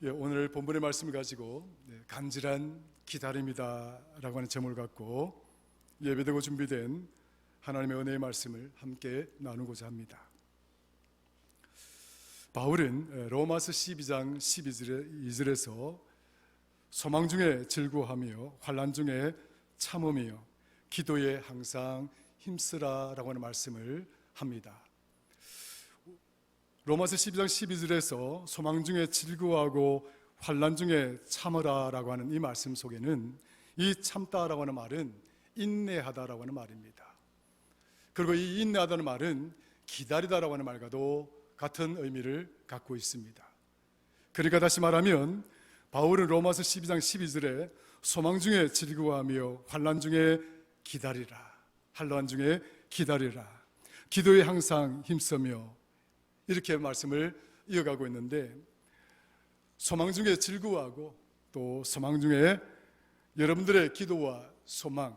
오늘 본문의 말씀을 가지고 간절한 기다림이다 라고 하는 제목을 갖고 예배되고 준비된 하나님의 은혜의 말씀을 함께 나누고자 합니다. 바울은 로마서 12장 12절에서 소망 중에 즐거워하며 환난 중에 참으며 기도에 항상 힘쓰라 라고 하는 말씀을 합니다. 로마서 12장 12절에서 소망 중에 즐거워하고 환난 중에 참으라 라고 하는 이 말씀 속에는 이 참다 라고 하는 말은 인내하다 라고 하는 말입니다. 그리고 이 인내하다는 말은 기다리다 라고 하는 말과도 같은 의미를 갖고 있습니다. 그러니까 다시 말하면 바울은 로마서 12장 12절에 소망 중에 즐거워하며 환난 중에 기다리라, 환난 중에 기다리라, 기도에 항상 힘쓰며 이렇게 말씀을 이어가고 있는데, 소망 중에 즐거워하고 또 소망 중에 여러분들의 기도와 소망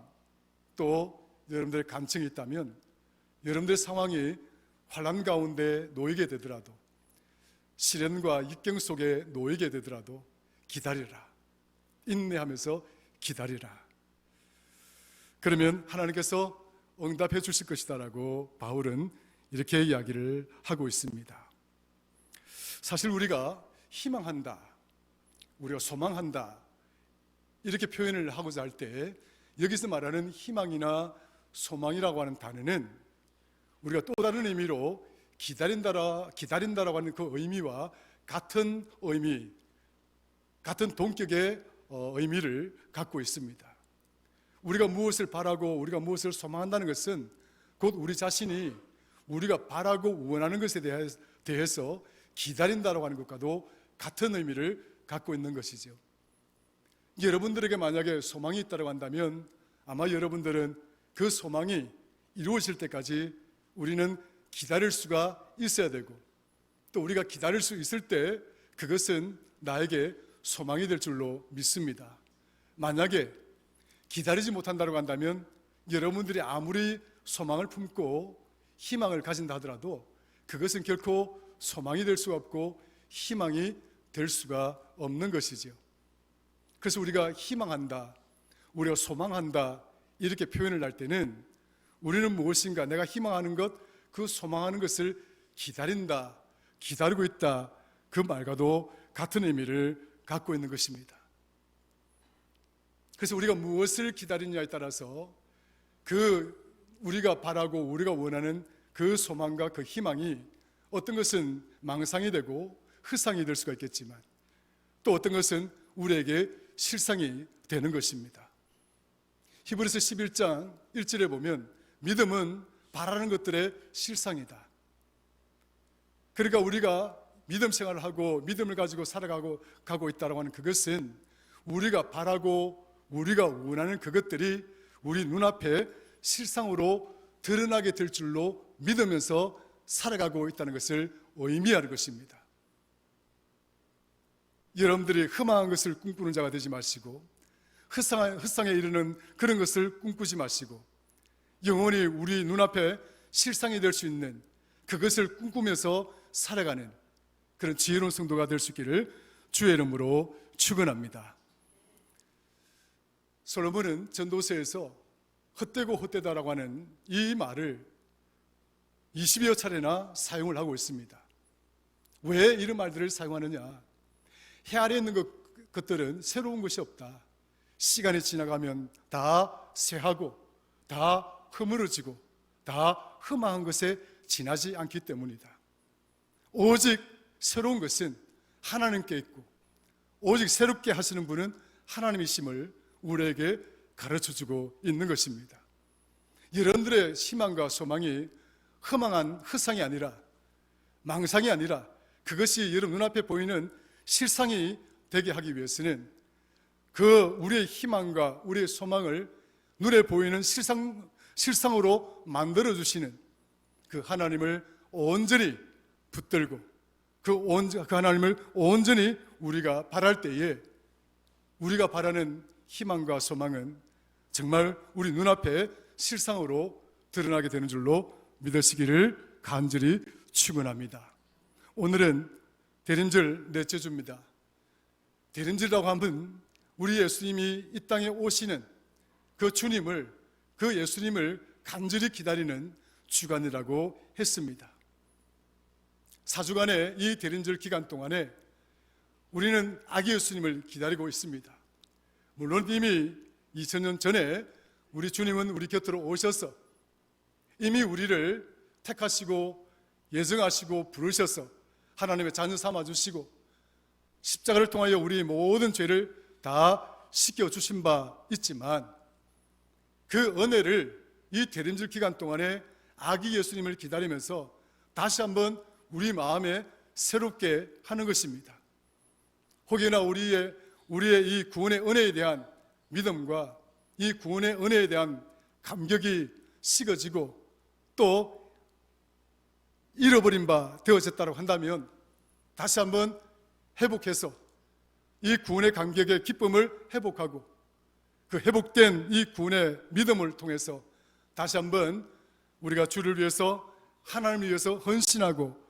또 여러분들의 간증이 있다면, 여러분들의 상황이 환난 가운데 놓이게 되더라도, 시련과 역경 속에 놓이게 되더라도 기다리라, 인내하면서 기다리라. 그러면 하나님께서 응답해 주실 것이다 라고 바울은 이렇게 이야기를 하고 있습니다. 사실 우리가 희망한다, 우리가 소망한다 이렇게 표현을 하고자 할 때 여기서 말하는 희망이나 소망이라고 하는 단어는 우리가 또 다른 의미로 기다린다라고 하는 그 의미와 같은 의미, 같은 동격의 의미를 갖고 있습니다. 우리가 무엇을 바라고 우리가 무엇을 소망한다는 것은 곧 우리 자신이 우리가 바라고 원하는 것에 대해서 기다린다라고 하는 것과도 같은 의미를 갖고 있는 것이죠. 여러분들에게 만약에 소망이 있다고 한다면 아마 여러분들은 그 소망이 이루어질 때까지 우리는 기다릴 수가 있어야 되고, 또 우리가 기다릴 수 있을 때 그것은 나에게 소망이 될 줄로 믿습니다. 만약에 기다리지 못한다고 한다면 여러분들이 아무리 소망을 품고 희망을 가진다 하더라도 그것은 결코 소망이 될 수가 없고 희망이 될 수가 없는 것이죠. 그래서 우리가 희망한다, 우리가 소망한다 이렇게 표현을 할 때는 우리는 무엇인가, 내가 희망하는 것, 그 소망하는 것을 기다린다, 기다리고 있다, 그 말과도 같은 의미를 갖고 있는 것입니다. 그래서 우리가 무엇을 기다리느냐에 따라서 우리가 바라고 우리가 원하는 그 소망과 그 희망이 어떤 것은 망상이 되고 흑상이 될 수가 있겠지만, 또 어떤 것은 우리에게 실상이 되는 것입니다. 히브리서 11장 1절에 보면 믿음은 바라는 것들의 실상이다. 그러니까 우리가 믿음 생활을 하고 믿음을 가지고 살아가고 있다고 하는 그것은 우리가 바라고 우리가 원하는 그것들이 우리 눈앞에 실상으로 드러나게 될 줄로 믿으면서 살아가고 있다는 것을 의미하는 것입니다. 여러분들이 흠망한 것을 꿈꾸는 자가 되지 마시고 흑상에 이르는 그런 것을 꿈꾸지 마시고 영원히 우리 눈앞에 실상이 될 수 있는 그것을 꿈꾸면서 살아가는 그런 지혜로운 성도가 될 수 있기를 주의 이름으로 축원합니다. 솔로몬은 전도서에서 헛되고 헛되다라고 하는 이 말을 20여 차례나 사용을 하고 있습니다. 왜 이런 말들을 사용하느냐? 해 아래에 있는 것들은 새로운 것이 없다. 시간이 지나가면 다 쇠하고 다 허물어지고 다 흠한 것에 지나지 않기 때문이다. 오직 새로운 것은 하나님께 있고 오직 새롭게 하시는 분은 하나님이심을 우리에게 가르쳐주고 있는 것입니다. 여러분들의 희망과 소망이 허망한 흑상이 아니라, 망상이 아니라 그것이 여러분 눈앞에 보이는 실상이 되게 하기 위해서는 우리의 희망과 우리의 소망을 눈에 보이는 실상으로 만들어주시는 그 하나님을 온전히 붙들고 그 하나님을 온전히 우리가 바랄 때에 우리가 바라는 희망과 소망은 정말 우리 눈앞에 실상으로 드러나게 되는 줄로 믿으시기를 간절히 축원합니다. 오늘은 대림절 넷째 주입니다. 대림절이라고 하면 우리 예수님이 이 땅에 오시는 그 주님을, 그 예수님을 간절히 기다리는 주간이라고 했습니다. 4주간의 이 대림절 기간 동안에 우리는 아기 예수님을 기다리고 있습니다. 물론 이미 2000년 전에 우리 주님은 우리 곁으로 오셔서 이미 우리를 택하시고 예정하시고 부르셔서 하나님의 자녀 삼아주시고 십자가를 통하여 우리 모든 죄를 다 씻겨주신 바 있지만, 그 은혜를 이 대림절 기간 동안에 아기 예수님을 기다리면서 다시 한번 우리 마음에 새롭게 하는 것입니다. 혹여나 우리의 이 구원의 은혜에 대한 믿음과 이 구원의 은혜에 대한 감격이 식어지고 또 잃어버린 바 되어졌다고 한다면 다시 한번 회복해서 이 구원의 감격의 기쁨을 회복하고 그 회복된 이 구원의 믿음을 통해서 다시 한번 우리가 주를 위해서, 하나님을 위해서 헌신하고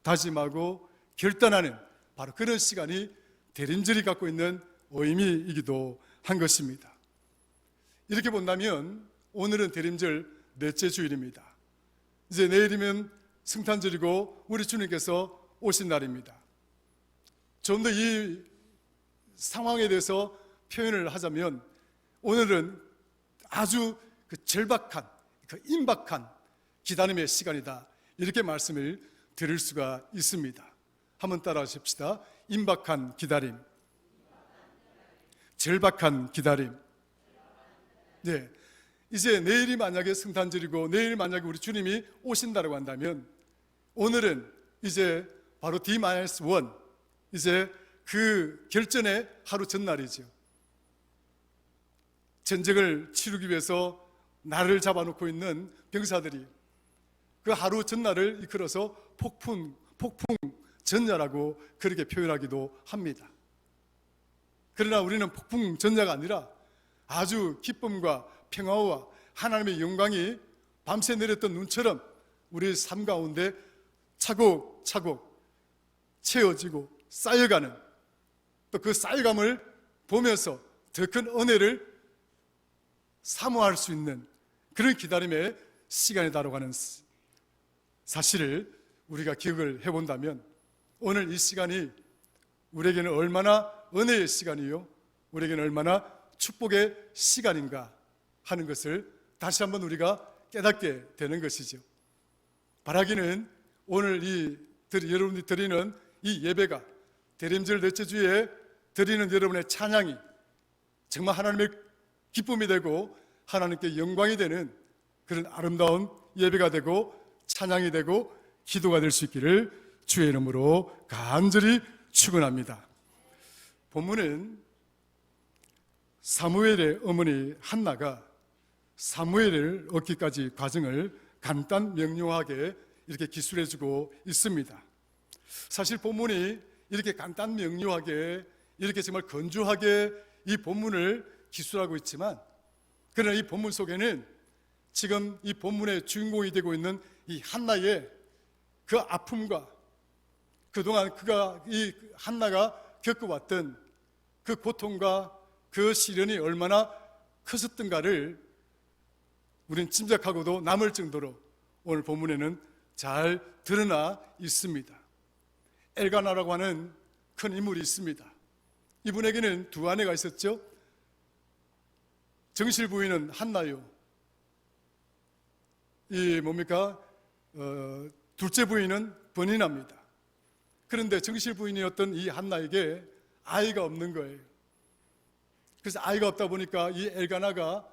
다짐하고 결단하는 바로 그런 시간이 대림절이 갖고 있는 의미이기도 한 것입니다. 이렇게 본다면 오늘은 대림절 넷째 주일입니다. 이제 내일이면 성탄절이고 우리 주님께서 오신 날입니다. 좀 더 이 상황에 대해서 표현을 하자면 오늘은 아주 그 절박한, 그 임박한 기다림의 시간이다, 이렇게 말씀을 드릴 수가 있습니다. 한번 따라 하십시다. 임박한 기다림, 절박한 기다림. 네, 이제 내일이 만약에 성탄절이고 내일 만약에 우리 주님이 오신다고 한다면 오늘은 이제 바로 D-1, 이제 그 결전의 하루 전날이죠. 전쟁을 치르기 위해서 날을 잡아놓고 있는 병사들이 그 하루 전날을 이끌어서 폭풍 전야라고 그렇게 표현하기도 합니다. 그러나 우리는 폭풍 전야가 아니라 아주 기쁨과 평화와 하나님의 영광이 밤새 내렸던 눈처럼 우리 삶 가운데 차곡차곡 채워지고 쌓여가는, 또 그 쌓여감을 보면서 더 큰 은혜를 사모할 수 있는 그런 기다림의 시간이다라고 하는 사실을 우리가 기억을 해본다면 오늘 이 시간이 우리에게는 얼마나 은혜의 시간이요, 우리에게는 얼마나 축복의 시간인가 하는 것을 다시 한번 우리가 깨닫게 되는 것이죠. 바라기는 오늘 여러분이 드리는 이 예배가, 대림절 넷째 주에 드리는 여러분의 찬양이 정말 하나님의 기쁨이 되고 하나님께 영광이 되는 그런 아름다운 예배가 되고 찬양이 되고 기도가 될 수 있기를 주의 이름으로 간절히 축원합니다. 본문은 사무엘의 어머니 한나가 사무엘을 얻기까지 과정을 간단 명료하게 이렇게 기술해주고 있습니다. 사실 본문이 이렇게 간단 명료하게, 이렇게 정말 건조하게 이 본문을 기술하고 있지만, 그러나 이 본문 속에는 지금 이 본문의 주인공이 되고 있는 이 한나의 그 아픔과 그동안 이 한나가 겪어왔던 그 고통과 그 시련이 얼마나 컸었던가를 우린 짐작하고도 남을 정도로 오늘 본문에는 잘 드러나 있습니다. 엘가나라고 하는 큰 인물이 있습니다. 이분에게는 두 아내가 있었죠. 정실 부인은 한나요. 둘째 부인은 버니나입니다. 그런데 정실 부인이었던 이 한나에게 아이가 없는 거예요. 그래서 아이가 없다 보니까 이 엘가나가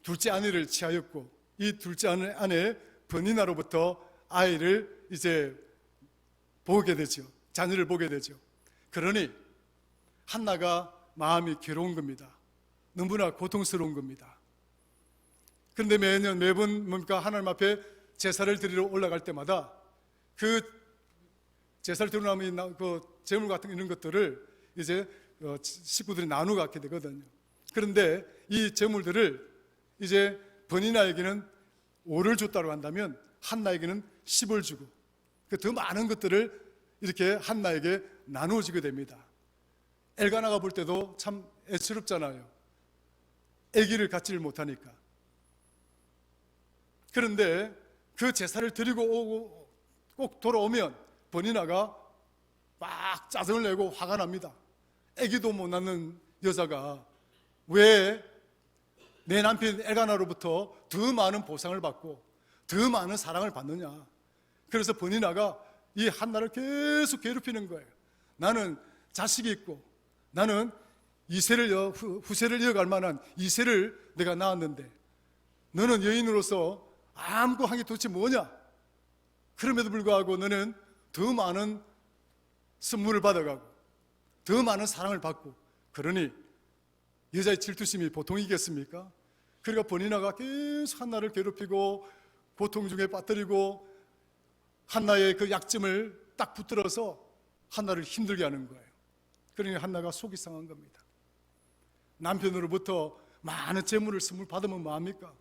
둘째 아내를 취하였고, 이 둘째 아내 버니나로부터 아이를 이제 보게 되죠. 자녀를 보게 되죠. 그러니 한나가 마음이 괴로운 겁니다. 너무나 고통스러운 겁니다. 그런데 매번 하나님 앞에 제사를 드리러 올라갈 때마다 그 제사를 드리고 나면 그 제물 같은 이런 것들을 이제 식구들이 나누어 갖게 되거든요. 그런데 이 제물들을 이제 버니나에게는 5를 줬다고 한다면 한나에게는 10을 주고 더 많은 것들을 이렇게 한나에게 나누어지게 됩니다. 엘가나가 볼 때도 참 애처롭잖아요. 아기를 갖지를 못하니까. 그런데 그 제사를 드리고 오고 꼭 돌아오면 버니나가 막 짜증을 내고 화가 납니다. 아기도 못 낳는 여자가 왜 내 남편 엘가나로부터 더 많은 보상을 받고 더 많은 사랑을 받느냐. 그래서 버니나가 이 한나를 계속 괴롭히는 거예요. 나는 자식이 있고 나는 후세를 이어갈 만한 이세를 내가 낳았는데 너는 여인으로서 아무것도 한 게 도대체 뭐냐. 그럼에도 불구하고 너는 더 많은 선물을 받아가고 더 많은 사랑을 받고 그러니 여자의 질투심이 보통이겠습니까? 그러니까 버니나가 계속 한나를 괴롭히고 고통 중에 빠뜨리고 한나의 그 약점을 딱 붙들어서 한나를 힘들게 하는 거예요. 그러니 한나가 속이 상한 겁니다. 남편으로부터 많은 재물을 선물 받으면 뭐합니까?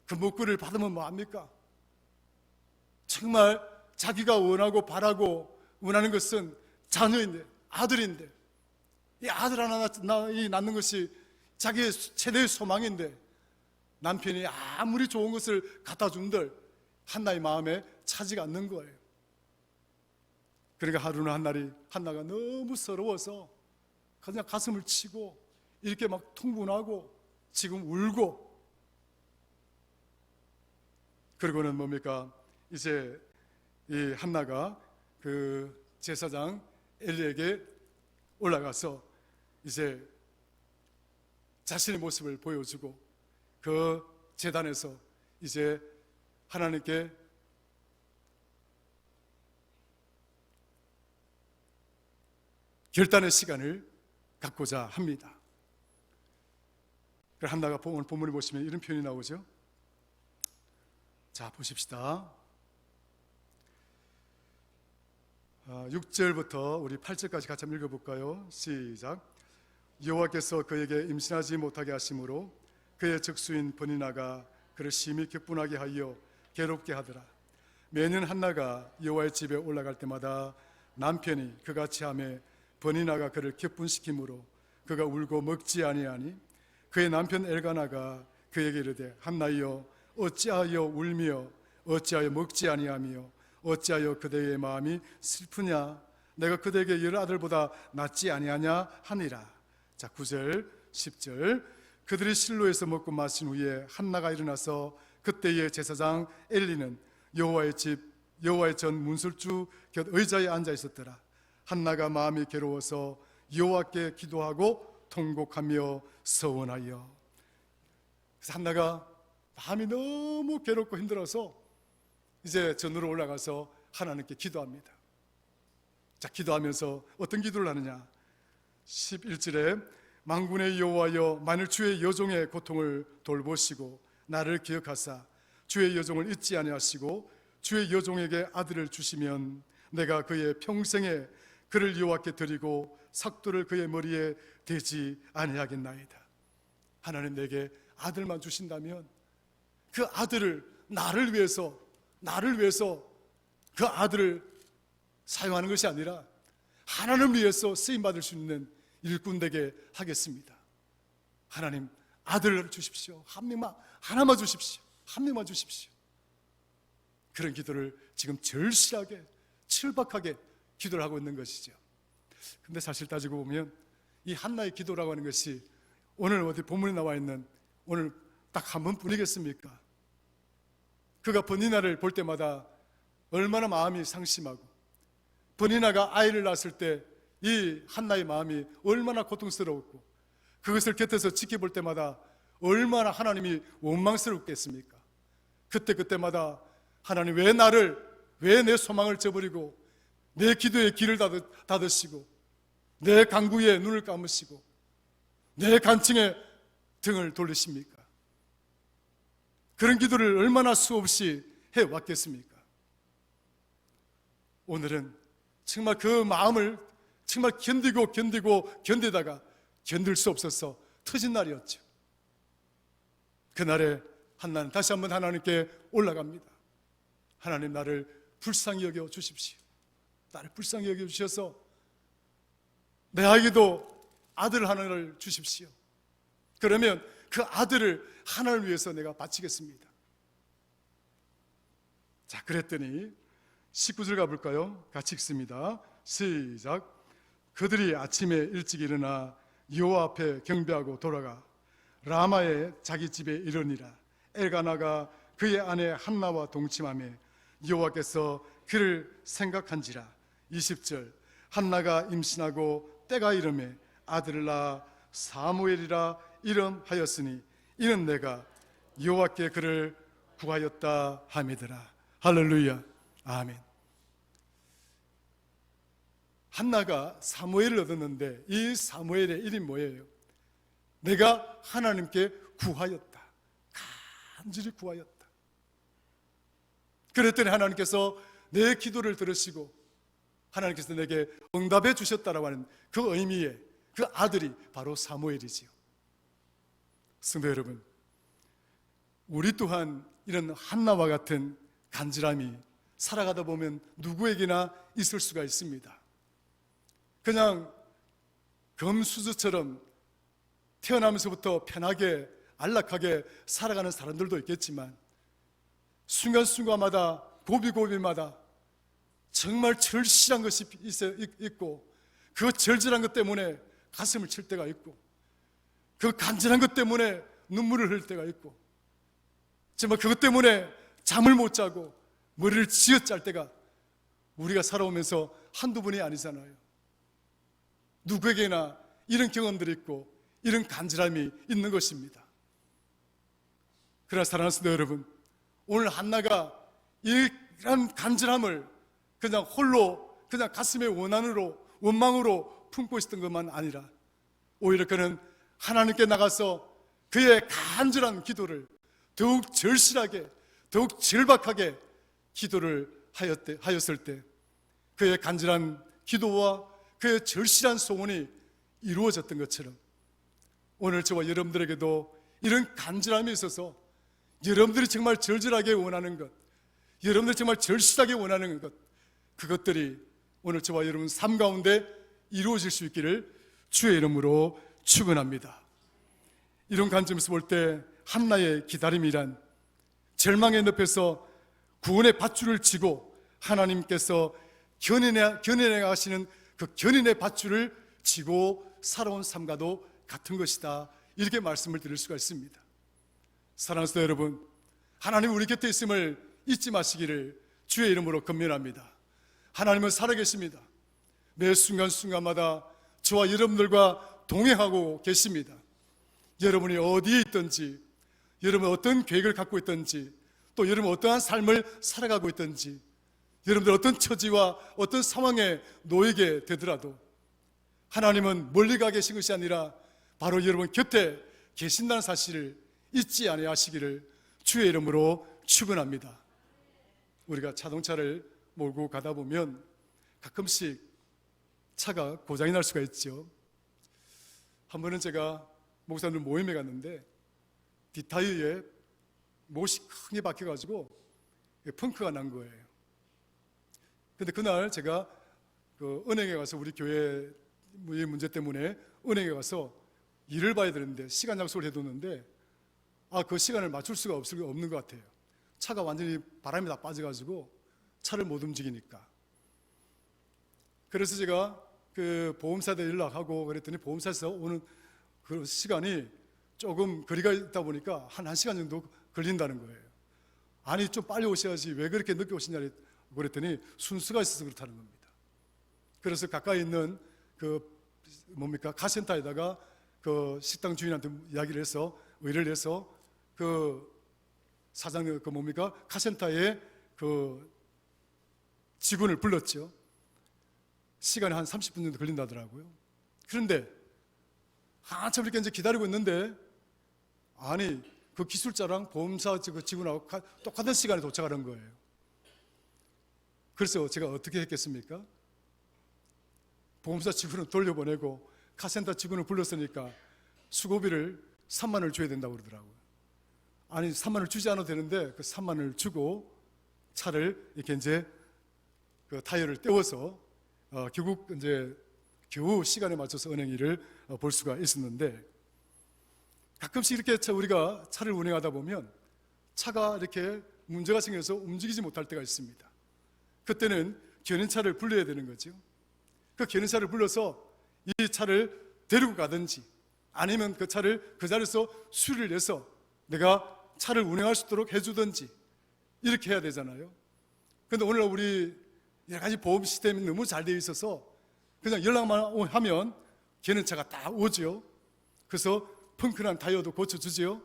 그 목걸이를 받으면 뭐합니까? 정말 자기가 원하고 바라고 원하는 것은 자녀인데, 아들인데, 이 아들 하나 낳는 것이 자기의 최대의 소망인데 남편이 아무리 좋은 것을 갖다 준들 한나의 마음에 차지가 않는 거예요. 그러니까 하루는 한나가 너무 서러워서 그냥 가슴을 치고 이렇게 막 통분하고 지금 울고, 그리고는 뭡니까? 이제 이 한나가 그 제사장 엘리에게 올라가서 이제 자신의 모습을 보여주고 그 제단에서 이제 하나님께 결단의 시간을 갖고자 합니다. 그래서 한나가 오늘 본문을 보시면 이런 표현이 나오죠. 자, 보십시다. 6절부터 우리 8절까지 같이 한번 읽어볼까요? 시작. 여호와께서 그에게 임신하지 못하게 하심으로 그의 적수인 버니나가 그를 심히 격분하게 하여 괴롭게 하더라. 매년 한나가 여호와의 집에 올라갈 때마다 남편이 그가 취함에 버니나가 그를 격분시키므로 그가 울고 먹지 아니하니 그의 남편 엘가나가 그에게 이르되 한나여 어찌하여 울며 어찌하여 먹지 아니하며 어찌하여 그대의 마음이 슬프냐. 내가 그대에게 여러 아들보다 낫지 아니하냐 하니라. 자, 9절 10절. 그들이 실로에서 먹고 마신 후에 한나가 일어나서 그때의 제사장 엘리는 여호와의 전 문설주 곁 의자에 앉아 있었더라. 한나가 마음이 괴로워서 여호와께 기도하고 통곡하며 서원하여. 그래서 한나가 마음이 너무 괴롭고 힘들어서 이제 전으로 올라가서 하나님께 기도합니다. 자, 기도하면서 어떤 기도를 하느냐? 11절에 만군의 여호와여, 만일 주의 여종의 고통을 돌보시고 나를 기억하사 주의 여종을 잊지 아니하시고 주의 여종에게 아들을 주시면 내가 그의 평생에 그를 여호와께 드리고 삭도를 그의 머리에 대지 아니하겠나이다. 하나님 내게 아들만 주신다면 그 아들을 나를 위해서 그 아들을 사용하는 것이 아니라 하나님을 위해서 쓰임받을 수 있는 일꾼 되게 하겠습니다. 하나님 아들을 주십시오. 한 명만, 하나만 주십시오. 한 명만 주십시오. 그런 기도를 지금 절실하게 철박하게 기도를 하고 있는 것이죠. 근데 사실 따지고 보면 이 한나의 기도라고 하는 것이 오늘 어디 본문에 나와 있는 오늘 딱 한 번뿐이겠습니까? 그가 버니나를 볼 때마다 얼마나 마음이 상심하고 버니나가 아이를 낳았을 때 이 한나의 마음이 얼마나 고통스러웠고 그것을 곁에서 지켜볼 때마다 얼마나 하나님이 원망스럽겠습니까? 그때마다 하나님 왜 내 소망을 저버리고 내 기도의 길을 닫으시고 내 간구에 눈을 감으시고 내 간청에 등을 돌리십니까? 그런 기도를 얼마나 수없이 해왔겠습니까? 오늘은 정말 그 마음을 정말 견디다가 견딜 수 없어서 터진 날이었죠. 그날에 한나는 다시 한번 하나님께 올라갑니다. 하나님 나를 불쌍히 여겨 주십시오. 나를 불쌍히 여겨 주셔서 내 아이도 아들 하나를 주십시오. 그러면 그 아들을 하나를 위해서 내가 바치겠습니다. 자, 그랬더니 19절 가볼까요? 같이 읽습니다. 시작. 그들이 아침에 일찍 일어나 여호와 앞에 경배하고 돌아가 라마의 자기 집에 이르니라. 엘가나가 그의 아내 한나와 동침하며 여호와께서 그를 생각한지라. 20절. 한나가 임신하고 때가 이르매 아들을 낳아 사무엘이라 이름하였으니 이는 내가 여호와께 그를 구하였다 함이더라. 할렐루야. 아멘. 한나가 사무엘을 얻었는데 이 사무엘의 이름이 뭐예요? 내가 하나님께 구하였다. 간절히 구하였다. 그랬더니 하나님께서 내 기도를 들으시고 하나님께서 내게 응답해 주셨다라고 하는 그 의미의 그 아들이 바로 사무엘이지요. 성도 여러분, 우리 또한 이런 한나와 같은 간절함이 살아가다 보면 누구에게나 있을 수가 있습니다. 그냥 금수저처럼 태어나면서부터 편하게 안락하게 살아가는 사람들도 있겠지만 순간순간마다 고비고비마다 정말 절실한 것이 있고 그 절절한 것 때문에 가슴을 칠 때가 있고 그 간절한 것 때문에 눈물을 흘릴 때가 있고 정말 그것 때문에 잠을 못 자고 머리를 쥐어짤 때가 우리가 살아오면서 한두 번이 아니잖아요. 누구에게나 이런 경험들이 있고 이런 간절함이 있는 것입니다. 그러나 사랑하는 성도 여러분, 오늘 한나가 이런 간절함을 그냥 홀로 그냥 가슴의 원망으로 품고 있었던 것만 아니라 오히려 그는 하나님께 나가서 그의 간절한 기도를 더욱 절실하게 더욱 절박하게 기도를 하였을 때 그의 간절한 기도와 그의 절실한 소원이 이루어졌던 것처럼 오늘 저와 여러분들에게도 이런 간절함이 있어서 여러분들이 정말 절절하게 원하는 것, 여러분들이 정말 절실하게 원하는 것, 그것들이 오늘 저와 여러분 삶 가운데 이루어질 수 있기를 주의 이름으로 축원합니다. 이런 관점에서 볼 때 한나의 기다림이란 절망의 늪에서 구원의 밧줄을 쥐고 하나님께서 견인해 가시는 그 견인의 밧줄을 쥐고 살아온 삶과도 같은 것이다, 이렇게 말씀을 드릴 수가 있습니다. 사랑하는 성도 여러분, 하나님 우리 곁에 있음을 잊지 마시기를 주의 이름으로 권면합니다. 하나님은 살아계십니다. 매 순간순간마다 저와 여러분들과 동행하고 계십니다. 여러분이 어디에 있든지, 여러분 어떤 계획을 갖고 있든지, 또 여러분 어떠한 삶을 살아가고 있든지, 여러분들 어떤 처지와 어떤 상황에 놓이게 되더라도 하나님은 멀리 가 계신 것이 아니라 바로 여러분 곁에 계신다는 사실을 잊지 아니하시기를 주의 이름으로 축원합니다. 우리가 자동차를 몰고 가다 보면 가끔씩 차가 고장이 날 수가 있죠. 한 번은 제가 목사님들 모임에 갔는데 뒷타이어에 못이 크게 박혀가지고 펑크가 난 거예요. 근데 그날 제가 그 은행에 가서 우리 교회 문제 때문에 은행에 가서 일을 봐야 되는데 시간 약속을 해뒀는데 그 시간을 맞출 수가 없는 것 같아요. 차가 완전히 바람이 다 빠져가지고 차를 못 움직이니까. 그래서 제가 그 보험사에 연락하고 그랬더니 보험사에서 오는 그 시간이 조금 거리가 있다 보니까 한 1시간 정도 걸린다는 거예요. 아니 좀 빨리 오셔야지 왜 그렇게 늦게 오시냐 그랬더니 순서가 있어서 그렇다는 겁니다. 그래서 가까이 있는 카센터에다가 그 식당 주인한테 이야기를 해서 의뢰를 해서 그 사장 카센터에 그 직원을 불렀죠. 시간이 한 30분 정도 걸린다더라고요. 그런데 한참 이렇게 이제 기다리고 있는데 아니 그 기술자랑 보험사 그 직원하고 똑같은 시간에 도착하는 거예요. 그래서 제가 어떻게 했겠습니까? 보험사 직원을 돌려보내고 카센터 직원을 불렀으니까 수고비를 3만 원을 줘야 된다고 그러더라고요. 아니 3만 원을 주지 않아도 되는데 그 3만 원을 주고 차를 이렇게 이제 그 타이어를 떼워서 결국 이제 겨우 시간에 맞춰서 은행일을 볼 수가 있었는데, 가끔씩 이렇게 우리가 차를 운행하다 보면 차가 이렇게 문제가 생겨서 움직이지 못할 때가 있습니다. 그때는 견인차를 불러야 되는 거죠. 그 견인차를 불러서 이 차를 데리고 가든지 아니면 그 차를 그 자리에서 수리를 해서 내가 차를 운행할 수 있도록 해주든지 이렇게 해야 되잖아요. 그런데 오늘 우리 여러 가지 보험 시스템이 너무 잘 되어 있어서 그냥 연락만 하면 견인차가 다 오죠. 그래서 펑크난 타이어도 고쳐주지요.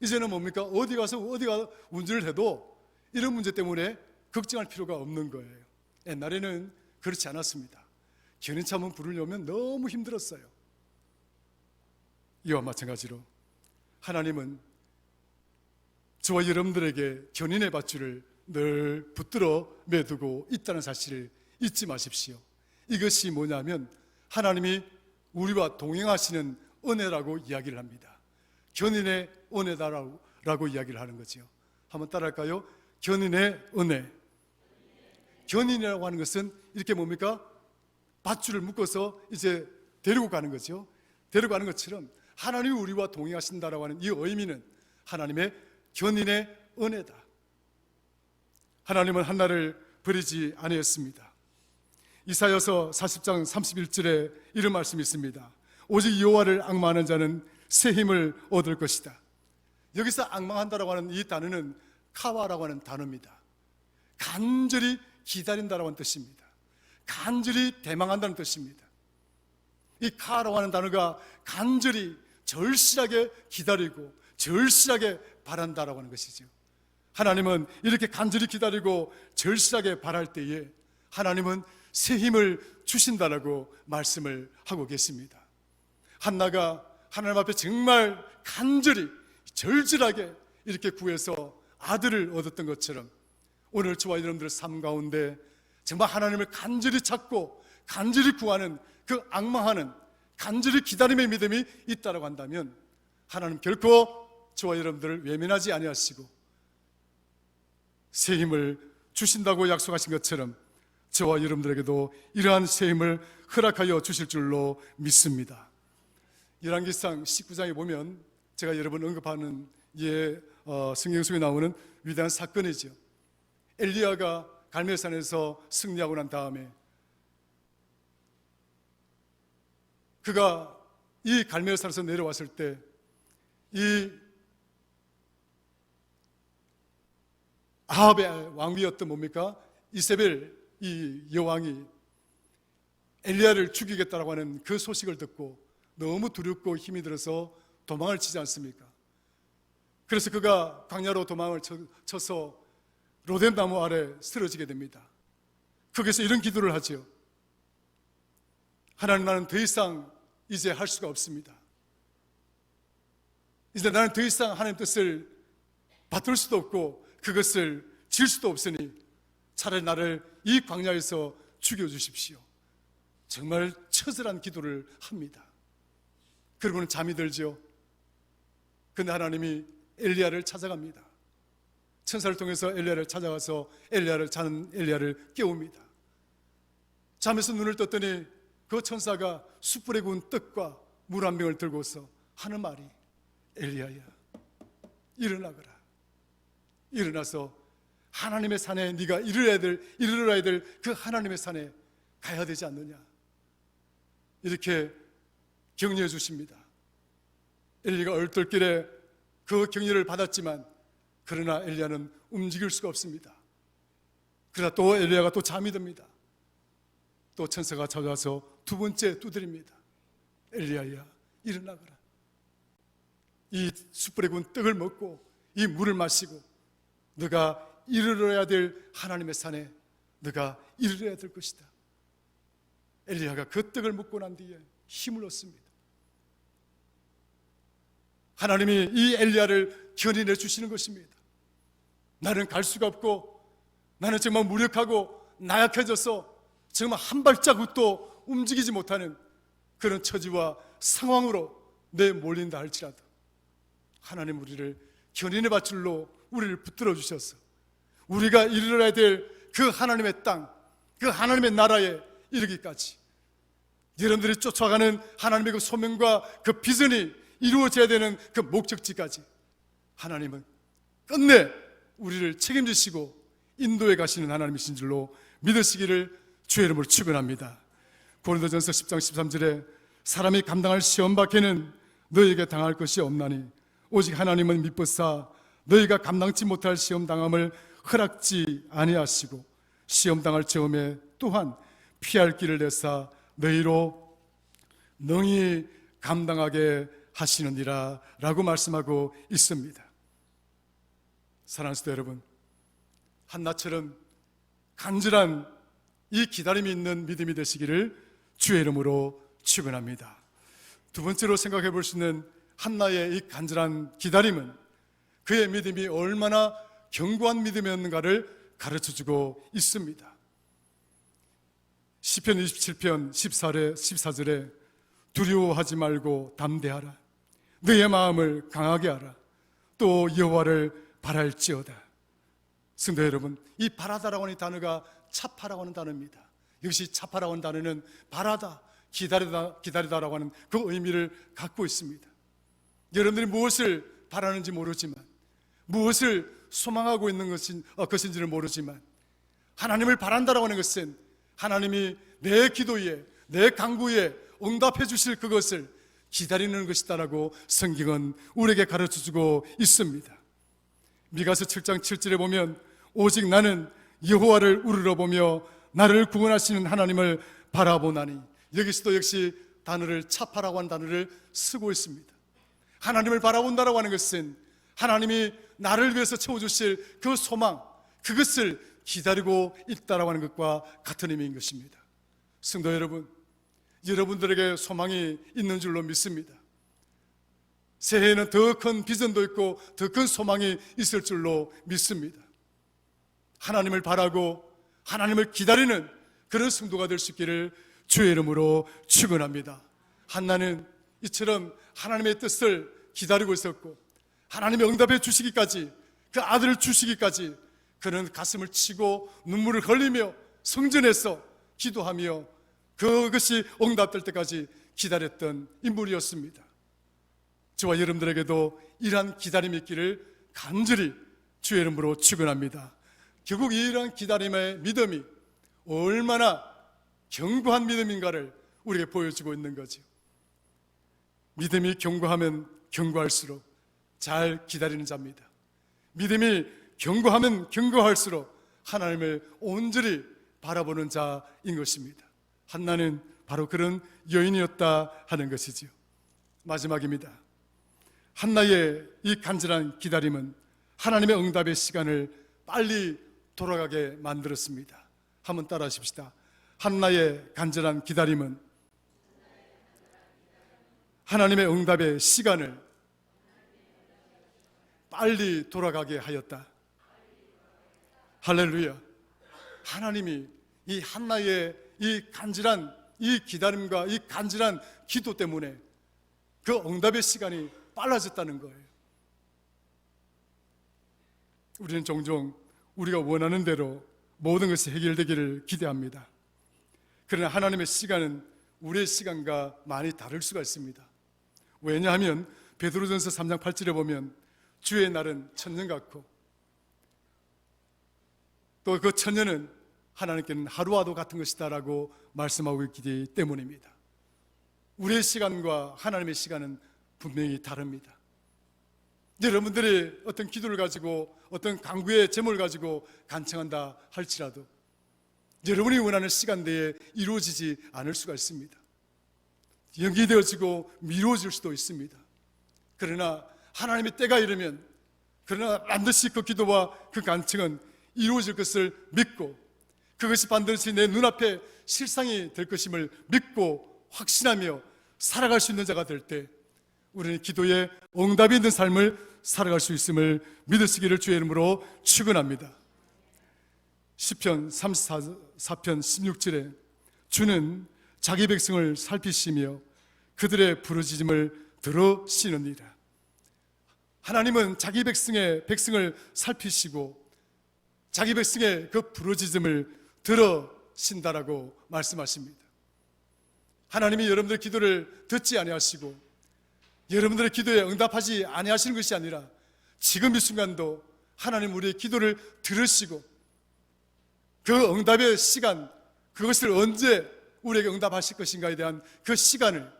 이제는 뭡니까? 어디가 운전을 해도 이런 문제 때문에 걱정할 필요가 없는 거예요. 옛날에는 그렇지 않았습니다. 견인차 한번 부르려면 너무 힘들었어요. 이와 마찬가지로 하나님은 저와 여러분들에게 견인의 밧줄을 늘 붙들어 매두고 있다는 사실을 잊지 마십시오. 이것이 뭐냐면 하나님이 우리와 동행하시는 은혜라고 이야기를 합니다. 견인의 은혜다라고 이야기를 하는 거죠. 한번 따라할까요? 견인의 은혜. 견인이라고 하는 것은 이렇게 뭡니까? 밧줄을 묶어서 이제 데리고 가는 거죠. 데리고 가는 것처럼 하나님이 우리와 동행하신다라고 하는 이 의미는 하나님의 견인의 은혜다. 하나님은 한나를 버리지 아니했습니다. 이사야서 40장 31절에 이런 말씀이 있습니다. 오직 여호와를 앙망하는 자는 새 힘을 얻을 것이다. 여기서 앙망한다라고 하는 이 단어는 카와라고 하는 단어입니다. 간절히 기다린다라고 하는 뜻입니다. 간절히 대망한다는 뜻입니다. 이 카라고 하는 단어가 간절히 절실하게 기다리고 절실하게 바란다라고 하는 것이죠. 하나님은 이렇게 간절히 기다리고 절실하게 바랄 때에 하나님은 새 힘을 주신다라고 말씀을 하고 계십니다. 한나가 하나님 앞에 정말 간절히 절실하게 이렇게 구해서 아들을 얻었던 것처럼 오늘 저와 여러분들의 삶 가운데 정말 하나님을 간절히 찾고 간절히 구하는 그 앙망하는 간절히 기다림의 믿음이 있다고 한다면 하나님 결코 저와 여러분들을 외면하지 아니하시고 새 힘을 주신다고 약속하신 것처럼 저와 여러분들에게도 이러한 새 힘을 허락하여 주실 줄로 믿습니다. 열왕기상 19장에 보면 제가 여러 번 언급하는 성경 속에 나오는 위대한 사건이죠. 엘리야가 갈멜산에서 승리하고 난 다음에 그가 이 갈멜산에서 내려왔을 때 이 아합의 왕비였던 뭡니까? 이세벨 이 여왕이 엘리야를 죽이겠다라고 하는 그 소식을 듣고 너무 두렵고 힘이 들어서 도망을 치지 않습니까? 그래서 그가 광야로 도망을 쳐서 로뎀나무 아래 쓰러지게 됩니다. 거기서 이런 기도를 하죠. 하나님, 나는 더 이상 이제 할 수가 없습니다. 이제 나는 더 이상 하나님 뜻을 받들 수도 없고 그것을 질 수도 없으니 차라리 나를 이 광야에서 죽여주십시오. 정말 처절한 기도를 합니다. 그러고는 잠이 들죠. 그런데 하나님이 엘리야를 찾아갑니다. 천사를 통해서 엘리야를 찾아가서 자는 엘리야를 깨웁니다. 잠에서 눈을 떴더니 그 천사가 숯불에 구운 떡과 물 한 병을 들고서 하는 말이, 엘리야야, 일어나거라. 일어나서 하나님의 산에 네가 이르러야 될 그 하나님의 산에 가야 되지 않느냐, 이렇게 격려해 주십니다. 엘리야가 얼떨결에 그 격려를 받았지만 그러나 엘리야는 움직일 수가 없습니다. 그러나 또 엘리야가 또 잠이 듭니다. 또 천사가 찾아와서 두 번째 두드립니다. 엘리야야, 일어나거라. 이 숯불에 구운 떡을 먹고 이 물을 마시고 너가 이르러야 될 하나님의 산에 너가 이르러야 될 것이다. 엘리야가 그 떡을 먹고 난 뒤에 힘을 얻습니다. 하나님이 이 엘리야를 견인해 주시는 것입니다. 나는 갈 수가 없고 나는 정말 무력하고 나약해져서 정말 한 발자국도 움직이지 못하는 그런 처지와 상황으로 내몰린다 할지라도 하나님 우리를 견인의 밧줄로 우리를 붙들어 주셔서 우리가 이르러야 될 그 하나님의 땅, 그 하나님의 나라에 이르기까지 여러분들이 쫓아가는 하나님의 그 소명과 그 비전이 이루어져야 되는 그 목적지까지 하나님은 끝내 우리를 책임지시고 인도해 가시는 하나님이신 줄로 믿으시기를 주의 이름으로 축원합니다. 고린도전서 10장 13절에 사람이 감당할 시험 밖에는 너희에게 당할 것이 없나니 오직 하나님은 미쁘사 너희가 감당치 못할 시험 당함을 허락지 아니하시고 시험 당할 처음에 또한 피할 길을 내사 너희로 능히 감당하게 하시느니라 라고 말씀하고 있습니다. 사랑하는 성도 여러분, 한나처럼 간절한 이 기다림이 있는 믿음이 되시기를 주의 이름으로 축원합니다. 두 번째로 생각해 볼 수 있는 한나의 이 간절한 기다림은 그의 믿음이 얼마나 견고한 믿음이었는가를 가르쳐주고 있습니다. 시편 27편 14절에 두려워하지 말고 담대하라. 너의 마음을 강하게 하라. 또 여호와를 바랄지어다. 성도 여러분, 이 바라다라고 하는 단어가 차파라고 하는 단어입니다. 이것이 차파라고 하는 단어는 바라다, 기다리다라고 하는 그 의미를 갖고 있습니다. 여러분들이 무엇을 바라는지 모르지만, 무엇을 소망하고 있는 것인지를 모르지만, 하나님을 바란다라고 하는 것은 하나님이 내 기도에, 내 간구에 응답해 주실 그것을 기다리는 것이다라고 성경은 우리에게 가르쳐주고 있습니다. 미가서 7장 7절에 보면 오직 나는 여호와를 우러러보며 나를 구원하시는 하나님을 바라보나니, 여기서도 역시 단어를 차파라고 하는 단어를 쓰고 있습니다. 하나님을 바라본다라고 하는 것은 하나님이 나를 위해서 채워주실 그 소망, 그것을 기다리고 있다라고 하는 것과 같은 의미인 것입니다. 성도 여러분, 여러분들에게 소망이 있는 줄로 믿습니다. 새해에는 더 큰 비전도 있고 더 큰 소망이 있을 줄로 믿습니다. 하나님을 바라고 하나님을 기다리는 그런 성도가 될 수 있기를 주의 이름으로 축원합니다. 한나는 이처럼 하나님의 뜻을 기다리고 있었고 하나님이 응답해 주시기까지, 그 아들을 주시기까지 그는 가슴을 치고 눈물을 흘리며 성전에서 기도하며 그것이 응답될 때까지 기다렸던 인물이었습니다. 저와 여러분들에게도 이러한 기다림이 있기를 간절히 주의 이름으로 축원합니다. 결국 이러한 기다림의 믿음이 얼마나 견고한 믿음인가를 우리에게 보여주고 있는 거죠. 믿음이 견고하면 견고할수록 잘 기다리는 자입니다. 믿음이 견고하면 견고할수록 하나님을 온전히 바라보는 자인 것입니다. 한나는 바로 그런 여인이었다 하는 것이지요. 마지막입니다. 한나의 이 간절한 기다림은 하나님의 응답의 시간을 빨리 돌아가게 만들었습니다. 한번 따라 하십시다. 한나의 간절한 기다림은 하나님의 응답의 시간을 빨리 돌아가게 하였다. 할렐루야. 하나님이 이 한나의 이 간절한 이 기다림과 이 간절한 기도 때문에 그 응답의 시간이 빨라졌다는 거예요. 우리는 종종 우리가 원하는 대로 모든 것이 해결되기를 기대합니다. 그러나 하나님의 시간은 우리의 시간과 많이 다를 수가 있습니다. 왜냐하면 베드로전서 3장 8절에 보면 주의 날은 천년 같고 또 그 천년은 하나님께는 하루와도 같은 것이다 라고 말씀하고 있기 때문입니다. 우리의 시간과 하나님의 시간은 분명히 다릅니다. 여러분들이 어떤 기도를 가지고 어떤 간구의 제목을 가지고 간청한다 할지라도 여러분이 원하는 시간대에 이루어지지 않을 수가 있습니다. 연기되어지고 미뤄질 수도 있습니다. 그러나 하나님의 때가 이르면 그러나 반드시 그 기도와 그 간청은 이루어질 것을 믿고 그것이 반드시 내 눈앞에 실상이 될 것임을 믿고 확신하며 살아갈 수 있는 자가 될 때 우리는 기도에 응답이 있는 삶을 살아갈 수 있음을 믿으시기를 주의 이름으로 축원합니다. 시편 34편 16절에 주는 자기 백성을 살피시며 그들의 부르짖음을 들으시느니라. 하나님은 자기 백성을 살피시고 자기 백성의 그 부르짖음을 들으신다라고 말씀하십니다. 하나님이 여러분들의 기도를 듣지 아니하시고 여러분들의 기도에 응답하지 아니하시는 것이 아니라 지금 이 순간도 하나님 우리의 기도를 들으시고 그 응답의 시간, 그것을 언제 우리에게 응답하실 것인가에 대한 그 시간을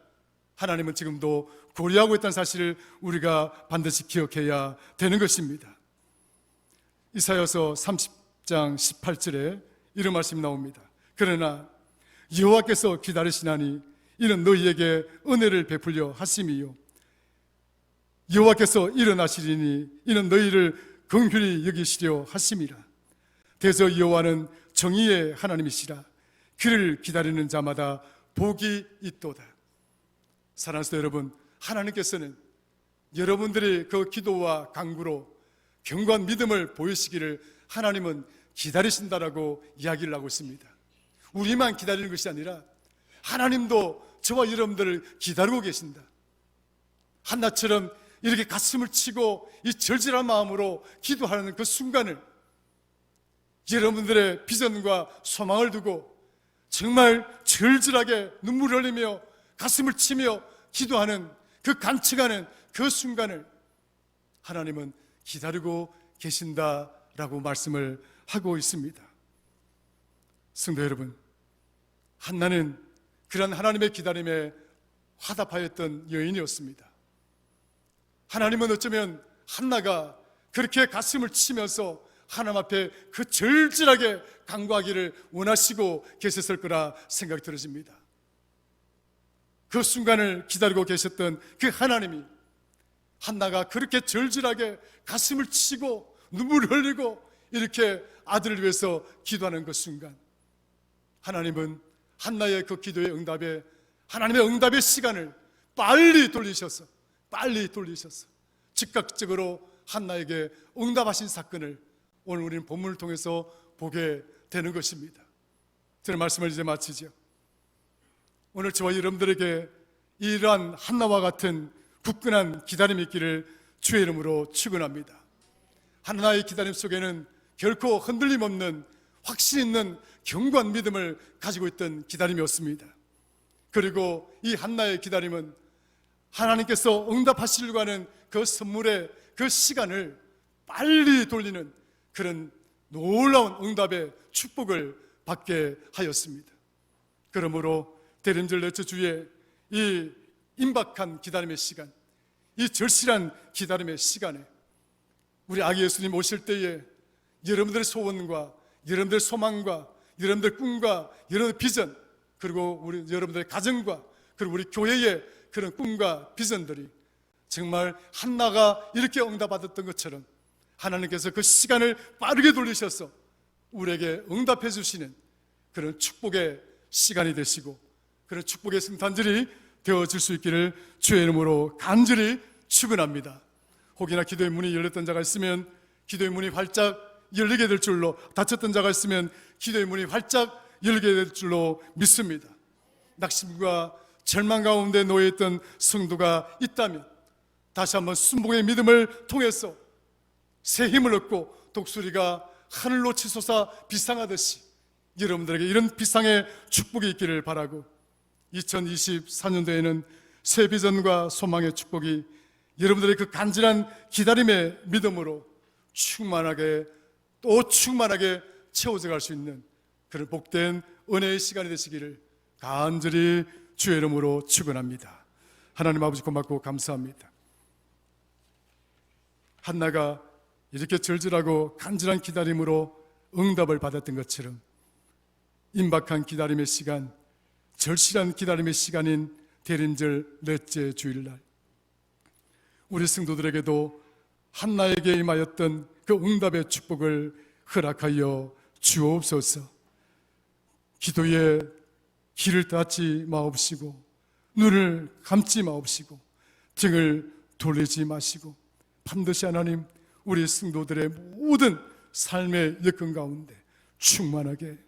하나님은 지금도 고려하고 있다는 사실을 우리가 반드시 기억해야 되는 것입니다. 이사야서 30장 18절에 이런 말씀이 나옵니다. 그러나 여호와께서 기다리시나니 이는 너희에게 은혜를 베풀려 하심이요 여호와께서 일어나시리니 이는 너희를 긍휼히 여기시려 하심이라. 대저 여호와는 정의의 하나님이시라. 그를 기다리는 자마다 복이 있도다. 사랑하는 성도 여러분, 하나님께서는 여러분들이 그 기도와 간구로 견고한 믿음을 보이시기를 하나님은 기다리신다라고 이야기를 하고 있습니다. 우리만 기다리는 것이 아니라 하나님도 저와 여러분들을 기다리고 계신다. 한나처럼 이렇게 가슴을 치고 이 절절한 마음으로 기도하는 그 순간을 여러분들의 비전과 소망을 두고 정말 절절하게 눈물을 흘리며 가슴을 치며 기도하는 그 간청하는 그 순간을 하나님은 기다리고 계신다라고 말씀을 하고 있습니다. 성도 여러분, 한나는 그런 하나님의 기다림에 화답하였던 여인이었습니다. 하나님은 어쩌면 한나가 그렇게 가슴을 치면서 하나님 앞에 그 절절하게 간구하기를 원하시고 계셨을 거라 생각이 들어집니다. 그 순간을 기다리고 계셨던 그 하나님이 한나가 그렇게 절절하게 가슴을 치고 눈물을 흘리고 이렇게 아들을 위해서 기도하는 그 순간, 하나님은 한나의 그 기도의 응답에 하나님의 응답의 시간을 빨리 돌리셔서 즉각적으로 한나에게 응답하신 사건을 오늘 우리는 본문을 통해서 보게 되는 것입니다. 저는 말씀을 이제 마치죠. 오늘 저와 여러분들에게 이러한 한나와 같은 굳건한 기다림이 있기를 주의 이름으로 축원합니다. 한나의 기다림 속에는 결코 흔들림 없는 확신 있는 견고한 믿음을 가지고 있던 기다림이었습니다. 그리고 이 한나의 기다림은 하나님께서 응답하시려고 하는 그 선물의 그 시간을 빨리 돌리는 그런 놀라운 응답의 축복을 받게 하였습니다. 그러므로 대림절 넷째 주에 이 임박한 기다림의 시간, 이 절실한 기다림의 시간에 우리 아기 예수님 오실 때에 여러분들의 소원과 여러분들의 소망과 여러분들의 꿈과 여러분들의 비전, 그리고 여러분들의 가정과 그리고 우리 교회의 그런 꿈과 비전들이 정말 한나가 이렇게 응답받았던 것처럼 하나님께서 그 시간을 빠르게 돌리셔서 우리에게 응답해 주시는 그런 축복의 시간이 되시고 그런 축복의 성탄절이 되어질 수 있기를 주의 이름으로 간절히 축원합니다. 혹여나 기도의 문이 열렸던 자가 있으면 기도의 문이 활짝 열리게 될 줄로, 닫혔던 자가 있으면 기도의 문이 활짝 열리게 될 줄로 믿습니다. 낙심과 절망 가운데 놓여있던 성도가 있다면 다시 한번 순복의 믿음을 통해서 새 힘을 얻고 독수리가 하늘로 치솟아 비상하듯이 여러분들에게 이런 비상의 축복이 있기를 바라고 2024년도에는 새 비전과 소망의 축복이 여러분들의 그 간절한 기다림의 믿음으로 충만하게 또 충만하게 채워져 갈 수 있는 그런 복된 은혜의 시간이 되시기를 간절히 주의 이름으로 축원합니다. 하나님 아버지 고맙고 감사합니다. 한나가 이렇게 절절하고 간절한 기다림으로 응답을 받았던 것처럼 임박한 기다림의 시간, 절실한 기다림의 시간인 대림절 넷째 주일날 우리 성도들에게도 한나에게 임하였던 그 응답의 축복을 허락하여 주옵소서. 기도에 귀를 닫지 마옵시고 눈을 감지 마옵시고 등을 돌리지 마시고 반드시 하나님 우리 성도들의 모든 삶의 여건 가운데 충만하게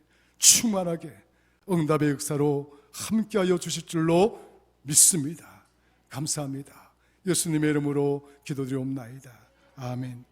응답의 역사로 함께하여 주실 줄로 믿습니다. 감사합니다. 예수님의 이름으로 기도드리옵나이다. 아멘.